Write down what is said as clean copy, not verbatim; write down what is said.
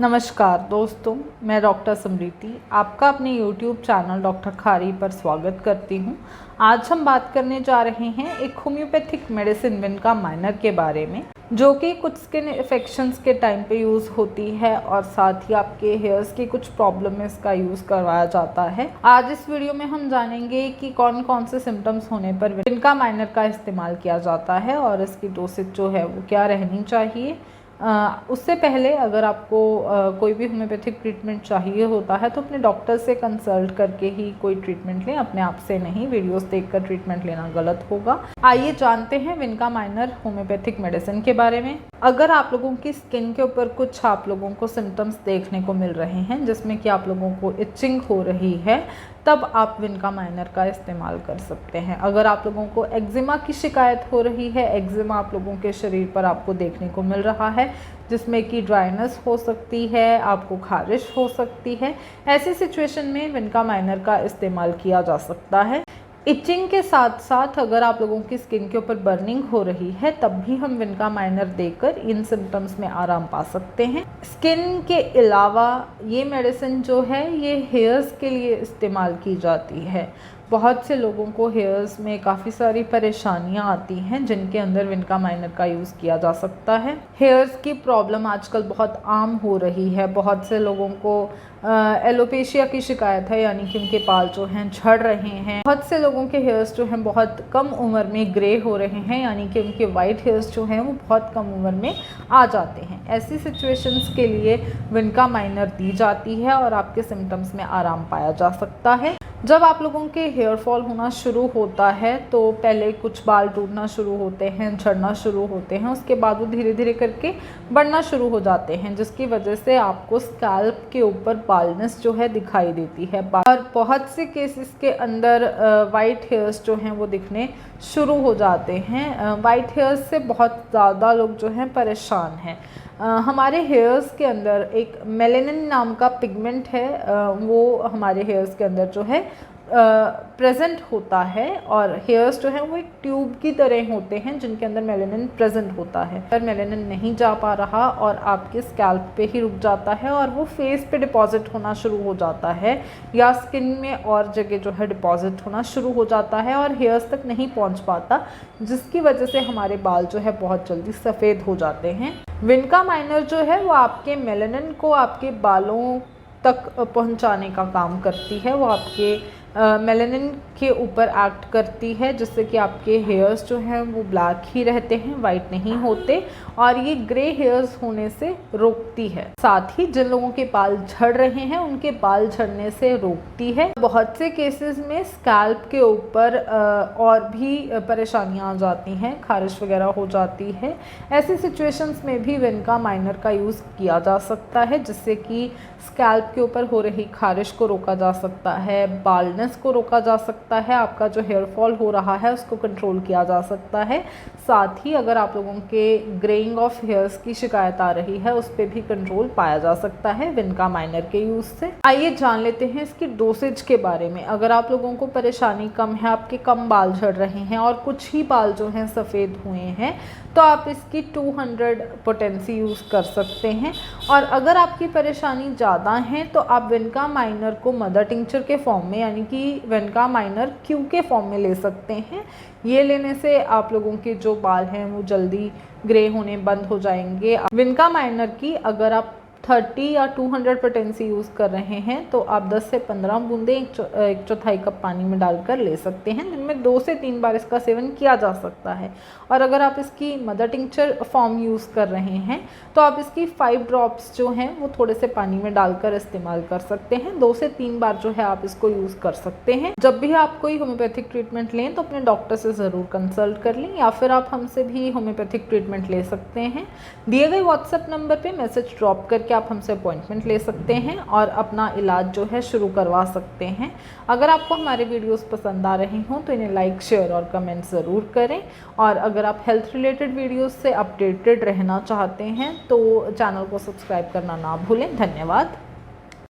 नमस्कार दोस्तों, मैं डॉक्टर समृति आपका अपने YouTube चैनल डॉक्टर खारी पर स्वागत करती हूं। आज हम बात करने जा रहे हैं एक होम्योपैथिक मेडिसिन विनका माइनर के बारे में, जो कि कुछ स्किन इन्फेक्शंस के टाइम पे यूज़ होती है और साथ ही आपके हेयर्स की कुछ प्रॉब्लम में इसका यूज़ करवाया जाता है। आज इस वीडियो में हम जानेंगे कि कौन कौन से सिम्टम्स होने पर विनका माइनर का इस्तेमाल किया जाता है और इसकी डोसेज जो है वो क्या रहनी चाहिए। उससे पहले अगर आपको कोई भी होम्योपैथिक ट्रीटमेंट चाहिए होता है तो अपने डॉक्टर से कंसल्ट करके ही कोई ट्रीटमेंट लें, अपने आप से नहीं। वीडियोस देखकर ट्रीटमेंट लेना गलत होगा। आइए जानते हैं विनका माइनर होम्योपैथिक मेडिसिन के बारे में। अगर आप लोगों की स्किन के ऊपर कुछ आप लोगों को सिम्टम्स देखने को मिल रहे हैं जिसमें कि आप लोगों को इचिंग हो रही है, तब आप विनका माइनर का इस्तेमाल कर सकते हैं। अगर आप लोगों को एक्जिमा की शिकायत हो रही है, एक्जिमा आप लोगों के शरीर पर आपको देखने को मिल रहा है जिसमें कि ड्राइनेस हो सकती है, आपको खारिश हो सकती है, ऐसी सिचुएशन में विनका माइनर का इस्तेमाल किया जा सकता है। इचिंग के साथ साथ अगर आप लोगों की स्किन के ऊपर बर्निंग हो रही है तब भी हम विनका माइनर देकर इन सिम्टम्स में आराम पा सकते हैं। स्किन के अलावा ये मेडिसिन जो है ये हेयर्स के लिए इस्तेमाल की जाती है। बहुत से लोगों को हेयर्स में काफ़ी सारी परेशानियां आती हैं जिनके अंदर विनका माइनर का यूज़ किया जा सकता है। हेयर्स की प्रॉब्लम आजकल बहुत आम हो रही है। बहुत से लोगों को एलोपेशिया की शिकायत है, यानी कि उनके बाल जो हैं झड़ रहे हैं। बहुत से लोगों के हेयर्स जो हैं बहुत कम उम्र में ग्रे हो रहे हैं, यानी कि उनके वाइट हेयर्स जो हैं वो बहुत कम उम्र में आ जाते हैं। ऐसी सिचुएशंस के लिए विनका माइनर दी जाती है और आपके सिम्टम्स में आराम पाया जा सकता है। जब आप लोगों के हेयर फॉल होना शुरू होता है तो पहले कुछ बाल टूटना शुरू होते हैं, झड़ना शुरू होते हैं, उसके बाद वो धीरे धीरे करके बढ़ना शुरू हो जाते हैं, जिसकी वजह से आपको स्कैल्प के ऊपर बालनेस जो है दिखाई देती है। और बहुत से केसेस के अंदर वाइट हेयर्स जो हैं वो दिखने शुरू हो जाते हैं। वाइट हेयर्स से बहुत ज़्यादा लोग जो हैं परेशान हैं। हमारे हेयर्स के अंदर एक मेलेनिन नाम का पिगमेंट है, वो हमारे हेयर्स के अंदर जो है प्रेजेंट होता है और हेयर्स जो है वो एक ट्यूब की तरह होते हैं जिनके अंदर मेलेनिन प्रेजेंट होता है। अगर मेलेनिन नहीं जा पा रहा और आपके स्कैल्प पे ही रुक जाता है और वो फेस पे डिपॉजिट होना शुरू हो जाता है या स्किन में और जगह जो है डिपॉजिट होना शुरू हो जाता है और हेयर्स तक नहीं पहुंच पाता, जिसकी वजह से हमारे बाल जो है बहुत जल्दी सफ़ेद हो जाते हैं। विनका माइनर जो है वो आपके मेलेनिन को आपके बालों तक पहुंचाने का काम करती है। वो आपके मेलेनिन के ऊपर एक्ट करती है जिससे कि आपके हेयर्स जो हैं वो ब्लैक ही रहते हैं, वाइट नहीं होते, और ये ग्रे हेयर्स होने से रोकती है। साथ ही जिन लोगों के बाल झड़ रहे हैं उनके बाल झड़ने से रोकती है। बहुत से केसेस में स्कैल्प के ऊपर और भी परेशानियां आ जाती हैं, खारिश वगैरह हो जाती है। ऐसी सिचुएशंस में भी विनका माइनर का यूज़ किया जा सकता है जिससे कि स्कैल्प के ऊपर हो रही खारिश को रोका जा सकता है, बालनेस को रोका जा सकता है, आपका जो हेयर फॉल हो रहा है उसको कंट्रोल किया जा सकता है। साथ ही अगर आप लोगों के ग्रेइंग ऑफ हेयर्स की शिकायत आ रही है उस पर भी कंट्रोल पाया जा सकता है विनका माइनर के यूज़ से। आइए जान लेते हैं इसकी डोसेज के बारे में। अगर आप लोगों को परेशानी कम है, आपके कम बाल झड़ रहे हैं और कुछ ही बाल जो हैं सफ़ेद हुए हैं, तो आप इसकी 200 पोटेंसी यूज़ कर सकते हैं। और अगर आपकी परेशानी ज़्यादा है तो आप विनका माइनर को मदर टिंचर के फॉर्म में, यानी कि विनका माइनर क्यू के फॉर्म में ले सकते हैं। ये लेने से आप लोगों के जो बाल हैं वो जल्दी ग्रे होने बंद हो जाएंगे। विनका माइनर की अगर आप 30 या 200 पोटेंसी यूज़ कर रहे हैं तो आप 10 से 15 बूंदें एक चौथाई कप पानी में डालकर ले सकते हैं। दिन में 2 से 3 बार इसका सेवन किया जा सकता है। और अगर आप इसकी मदर टिंचर फॉर्म यूज़ कर रहे हैं तो आप इसकी 5 ड्रॉप्स जो हैं वो थोड़े से पानी में डालकर इस्तेमाल कर सकते हैं। 2 से 3 बार जो है आप इसको यूज़ कर सकते हैं। जब भी आप कोई होम्योपैथिक ट्रीटमेंट लें तो अपने डॉक्टर से ज़रूर कंसल्ट कर लें, या फिर आप हमसे भी होम्योपैथिक ट्रीटमेंट ले सकते हैं। दिए गए व्हाट्सएप नंबर पर मैसेज ड्रॉप करके आप हमसे अपॉइंटमेंट ले सकते हैं और अपना इलाज जो है शुरू करवा सकते हैं। अगर आपको हमारे वीडियोस पसंद आ रहे हों तो इन्हें लाइक, शेयर और कमेंट ज़रूर करें। और अगर आप हेल्थ रिलेटेड वीडियोस से अपडेटेड रहना चाहते हैं तो चैनल को सब्सक्राइब करना ना भूलें। धन्यवाद।